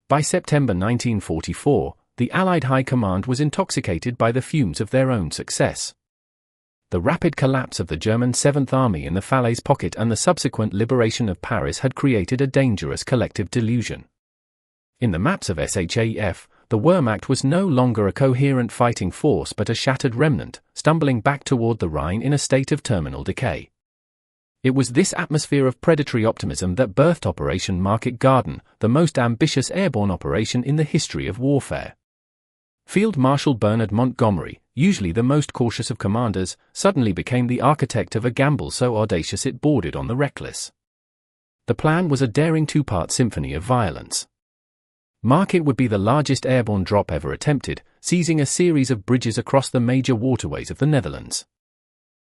By September 1944, the Allied High Command was intoxicated by the fumes of their own success. The rapid collapse of the German 7th Army in the Falaise pocket and the subsequent liberation of Paris had created a dangerous collective delusion. In the maps of SHAEF, the Wehrmacht was no longer a coherent fighting force but a shattered remnant, stumbling back toward the Rhine in a state of terminal decay. It was this atmosphere of predatory optimism that birthed Operation Market Garden, the most ambitious airborne operation in the history of warfare. Field Marshal Bernard Montgomery, usually the most cautious of commanders, suddenly became the architect of a gamble so audacious it bordered on the reckless. The plan was a daring two-part symphony of violence. Market would be the largest airborne drop ever attempted, seizing a series of bridges across the major waterways of the Netherlands.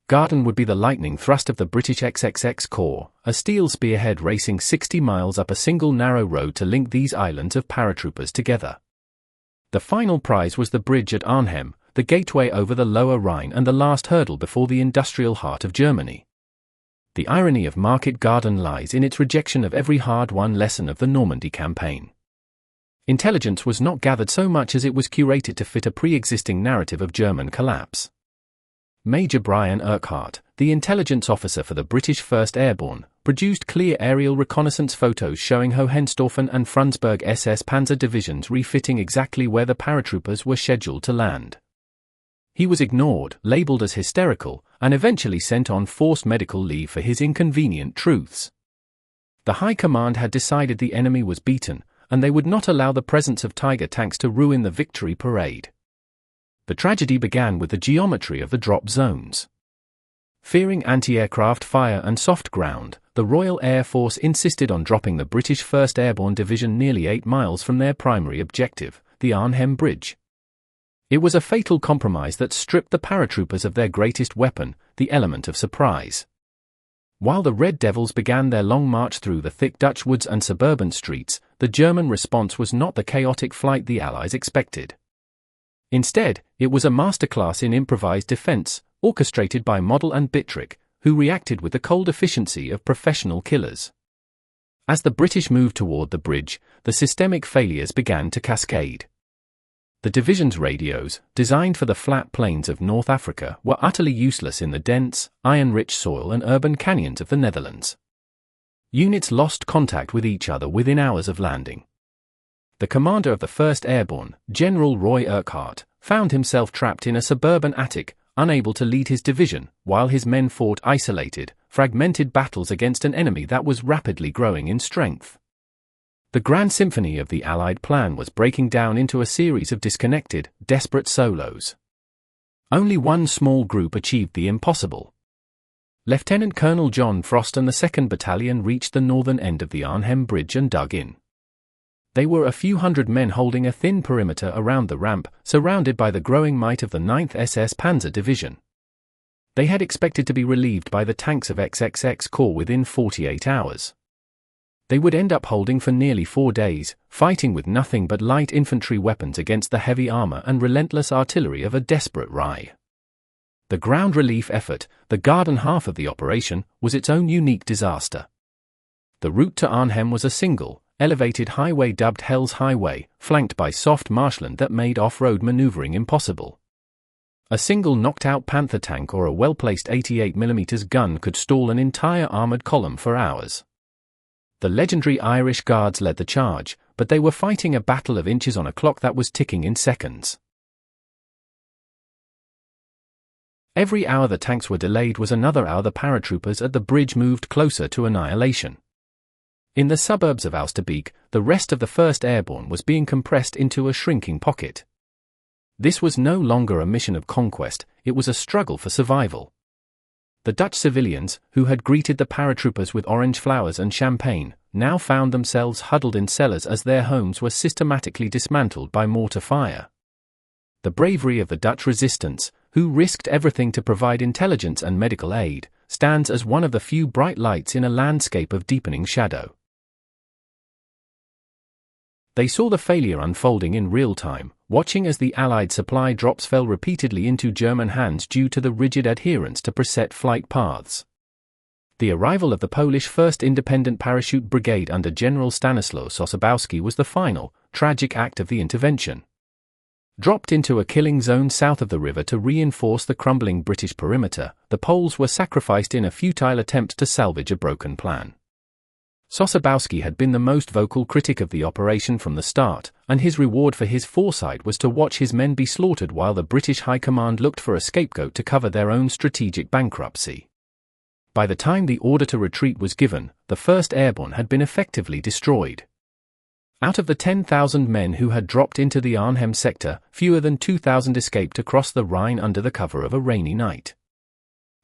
Garden would be the lightning thrust of the British XXX Corps, a steel spearhead racing 60 miles up a single narrow road to link these islands of paratroopers together. The final prize was the bridge at Arnhem, the gateway over the lower Rhine and the last hurdle before the industrial heart of Germany. The irony of Market Garden lies in its rejection of every hard-won lesson of the Normandy campaign. Intelligence was not gathered so much as it was curated to fit a pre-existing narrative of German collapse. Major Brian Urquhart, the intelligence officer for the British 1st Airborne, produced clear aerial reconnaissance photos showing Hohenstaufen and Frundsberg SS Panzer divisions refitting exactly where the paratroopers were scheduled to land. He was ignored, labeled as hysterical, and eventually sent on forced medical leave for his inconvenient truths. The High Command had decided the enemy was beaten, and they would not allow the presence of Tiger tanks to ruin the victory parade. The tragedy began with the geometry of the drop zones. Fearing anti-aircraft fire and soft ground, the Royal Air Force insisted on dropping the British 1st Airborne Division nearly 8 miles from their primary objective, the Arnhem Bridge. It was a fatal compromise that stripped the paratroopers of their greatest weapon, the element of surprise. While the Red Devils began their long march through the thick Dutch woods and suburban streets, the German response was not the chaotic flight the Allies expected. Instead, it was a masterclass in improvised defense, orchestrated by Model and Bittrick, who reacted with the cold efficiency of professional killers. As the British moved toward the bridge, the systemic failures began to cascade. The division's radios, designed for the flat plains of North Africa, were utterly useless in the dense, iron-rich soil and urban canyons of the Netherlands. Units lost contact with each other within hours of landing. The commander of the 1st Airborne, General Roy Urquhart, found himself trapped in a suburban attic, unable to lead his division, while his men fought isolated, fragmented battles against an enemy that was rapidly growing in strength. The grand symphony of the Allied plan was breaking down into a series of disconnected, desperate solos. Only one small group achieved the impossible. Lieutenant Colonel John Frost and the 2nd Battalion reached the northern end of the Arnhem Bridge and dug in. They were a few hundred men holding a thin perimeter around the ramp, surrounded by the growing might of the 9th SS Panzer Division. They had expected to be relieved by the tanks of XXX Corps within 48 hours. They would end up holding for nearly 4 days, fighting with nothing but light infantry weapons against the heavy armor and relentless artillery of a desperate WWII. The ground relief effort, the garden half of the operation, was its own unique disaster. The route to Arnhem was a single, elevated highway dubbed Hell's Highway, flanked by soft marshland that made off-road maneuvering impossible. A single knocked-out Panther tank or a well-placed 88mm gun could stall an entire armored column for hours. The legendary Irish Guards led the charge, but they were fighting a battle of inches on a clock that was ticking in seconds. Every hour the tanks were delayed was another hour the paratroopers at the bridge moved closer to annihilation. In the suburbs of Oosterbeek, the rest of the 1st Airborne was being compressed into a shrinking pocket. This was no longer a mission of conquest, it was a struggle for survival. The Dutch civilians, who had greeted the paratroopers with orange flowers and champagne, now found themselves huddled in cellars as their homes were systematically dismantled by mortar fire. The bravery of the Dutch resistance, who risked everything to provide intelligence and medical aid, stands as one of the few bright lights in a landscape of deepening shadow. They saw the failure unfolding in real time, watching as the Allied supply drops fell repeatedly into German hands due to the rigid adherence to preset flight paths. The arrival of the Polish 1st Independent Parachute Brigade under General Stanislaw Sosabowski was the final, tragic act of the intervention. Dropped into a killing zone south of the river to reinforce the crumbling British perimeter, the Poles were sacrificed in a futile attempt to salvage a broken plan. Sosabowski had been the most vocal critic of the operation from the start, and his reward for his foresight was to watch his men be slaughtered while the British High Command looked for a scapegoat to cover their own strategic bankruptcy. By the time the order to retreat was given, the 1st Airborne had been effectively destroyed. Out of the 10,000 men who had dropped into the Arnhem sector, fewer than 2,000 escaped across the Rhine under the cover of a rainy night.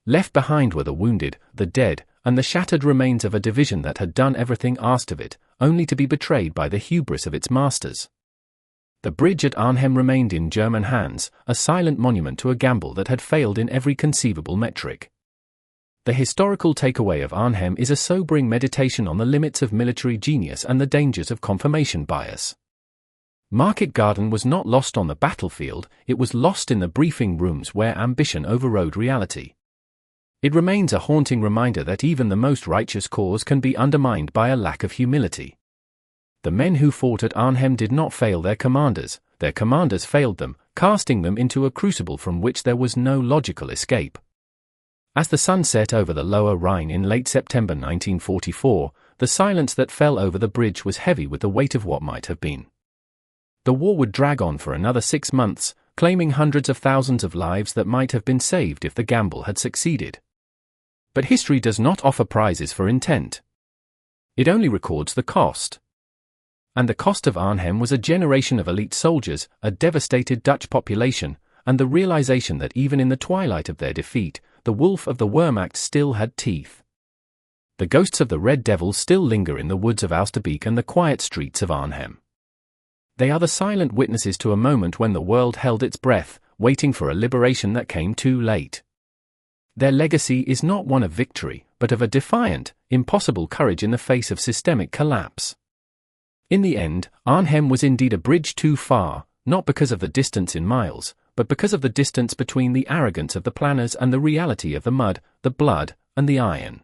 Left behind were the wounded, the dead, and the shattered remains of a division that had done everything asked of it, only to be betrayed by the hubris of its masters. The bridge at Arnhem remained in German hands, a silent monument to a gamble that had failed in every conceivable metric. The historical takeaway of Arnhem is a sobering meditation on the limits of military genius and the dangers of confirmation bias. Market Garden was not lost on the battlefield, it was lost in the briefing rooms where ambition overrode reality. It remains a haunting reminder that even the most righteous cause can be undermined by a lack of humility. The men who fought at Arnhem did not fail their commanders failed them, casting them into a crucible from which there was no logical escape. As the sun set over the lower Rhine in late September 1944, the silence that fell over the bridge was heavy with the weight of what might have been. The war would drag on for another 6 months, claiming hundreds of thousands of lives that might have been saved if the gamble had succeeded. But history does not offer prizes for intent. It only records the cost. And the cost of Arnhem was a generation of elite soldiers, a devastated Dutch population, and the realization that even in the twilight of their defeat, the wolf of the Wehrmacht still had teeth. The ghosts of the Red Devils still linger in the woods of Austerbeek and the quiet streets of Arnhem. They are the silent witnesses to a moment when the world held its breath, waiting for a liberation that came too late. Their legacy is not one of victory, but of a defiant, impossible courage in the face of systemic collapse. In the end, Arnhem was indeed a bridge too far, not because of the distance in miles, but because of the distance between the arrogance of the planners and the reality of the mud, the blood, and the iron.